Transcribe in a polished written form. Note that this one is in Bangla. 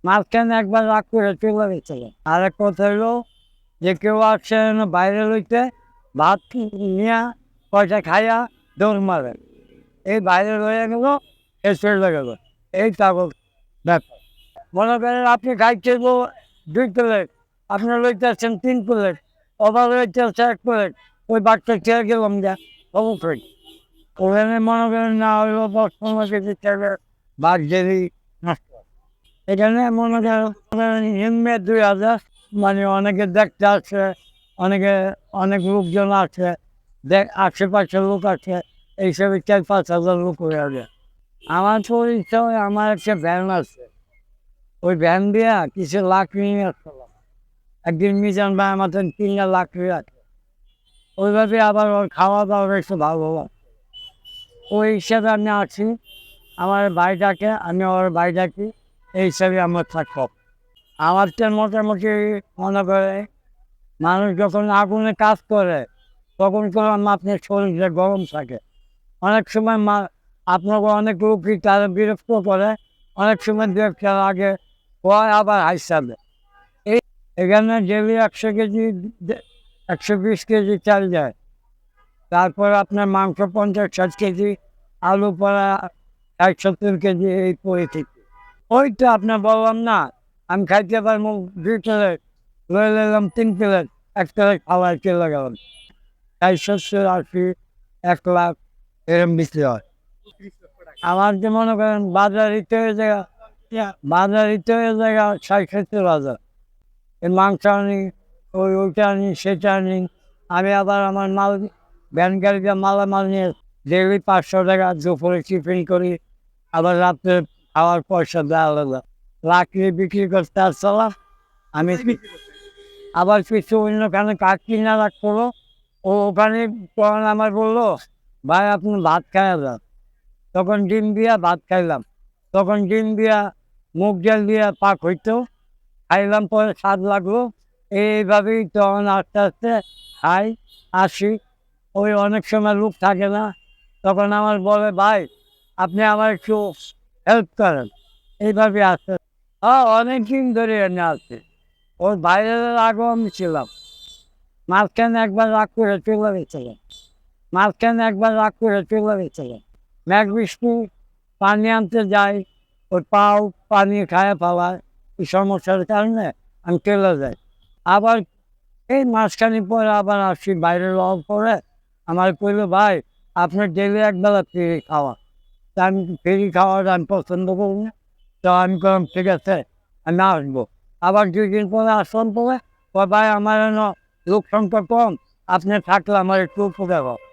মাঝখানে একবার রাগ করে চলে গেছিল। আর এক কথা হলো যে কেউ আসছে না বাইরে লইতে, ভাত নিয়ে কয়টা খাইয়া দৌড় মারে, এই বাইরে রয়ে গেল, এ চলে গেল, এই তাবৎ ব্যাপার। মনে করেন আপনি খাইতেব 2 প্লেট, আপনি লইতে আসছেন 3 প্লেট, ওবার লইতে আসছে 1 প্লেট, ওই বাচ্চা খেয়ে গেলাম যা অবশ্যই। ওখানে মনে করেন না হইলো 10-15 কেজি তেলে ভাত জেলি নষ্ট। এখানে মনে করেন হিমমে 2,000, মানে অনেকে দেখতে আসছে, অনেকে অনেক লোকজন আছে, আশেপাশের লোক আছে, এইসবে 4-5 হাজার লোক হয়ে যাবে। আমার তো ইচ্ছা হয় আমার একটা ভ্যান আছে, ওই ভ্যান দিয়া কিছু লাকড়ি নিয়ে আসলাম। একদিন মিজান ভাই আমাদের 3টা লাকড়ি আছে, ওইভাবে আবার ওর খাওয়া দাওয়া একটু ভালো হয়। ওই হিসাবে আমি আছি, আমার বাড়িটাকে আমি ওর বাড়িটাকে, এই হিসাবে আমরা থাকব। আমার তো মোটামুটি মনে করে মানুষ যখন আগুনে কাজ করে তখন করলাম আপনার শরীরে গরম থাকে। অনেক সময় আপনাকে অনেক লোকই তারা বিরক্ত করে, অনেক সময় বিরক্ত আগে হয় আবার হাইসাবে। এই এখানে ডেলি 100 কেজি, 120 কেজি চাল যায়, তারপর আপনার মাংস 50-60 কেজি, আলু পড়া 60-70 কেজি, এই পরিস্থিতি। ওই তো আপনার বললাম না, আমি খাইতে পারবো 2 প্লেট, লয়ে নিলাম 3 প্লেট, 1 প্লেট খাওয়ার চলে গেলাম। 480, 1 লাখ এরম বিক্রি হয়। আমার যে মনে করেন বাজার হিতে হয়ে জায়গা, বাজার হিতে হয়ে জায়গা 60-70 হাজার। এই মাংস আনি, ওইটা আনি, সেটা আনি। আমি আবার আমার মাল ভ্যান গাড়িতে মালামাল নিয়ে ডেলি 500 টাকা দুপুরে টিফিন করি, আবার রাত্রে খাওয়ার পয়সা দেওয়া আলাদা। লাকড়ি বিক্রি করতে আসছিলাম আমি, আবার কিছু অন্যখানে কাজ কিনা রাখতো, ও ওখানে তখন আমার বললো, ভাই আপনি ভাত খাইয়া যান। তখন ডিম দিয়া ভাত খাইলাম, তখন ডিম দিয়া মুগ ডাল দিয়া পাক হইতো, খাইলাম, পরে স্বাদ লাগলো। এইভাবেই তখন আস্তে আস্তে খাই, আসি। ওই অনেক সময় লোক থাকে না, তখন আমার বলে, ভাই আপনি আমার একটু হেল্প করেন, এইভাবে আসতে। হ্যাঁ, অনেক দিন ধরে এনে আসছে, ওর বাইরের আগেও আমি ছিলাম। মাঝখানে একবার রাগ করে চলে গেছিলেন, মাঝখানে একবার রাগ করে চলে গেছিলেন। মেঘ বৃষ্টি, পানি আনতে যাই, ওই পাও পানি খায় পাওয়ার এই সমস্যার কারণে আমি চলে যাই। আবার এই মাঝখানে পরে আবার আসি, বাইরে রওয়ার পরে আমার কইল, ভাই আপনার ডেলি একবেলা ফ্রি খাওয়া। তা আমি ফ্রি খাওয়াটা আমি পছন্দ করি না। তো আমি বললাম ঠিক আছে, আমি আসবো। আবার 2 দিন পরে আসলাম, পরে ভাই আমার লোক সংখ্যা কম, আপনি থাকলে আমার একটু উপকার হবে।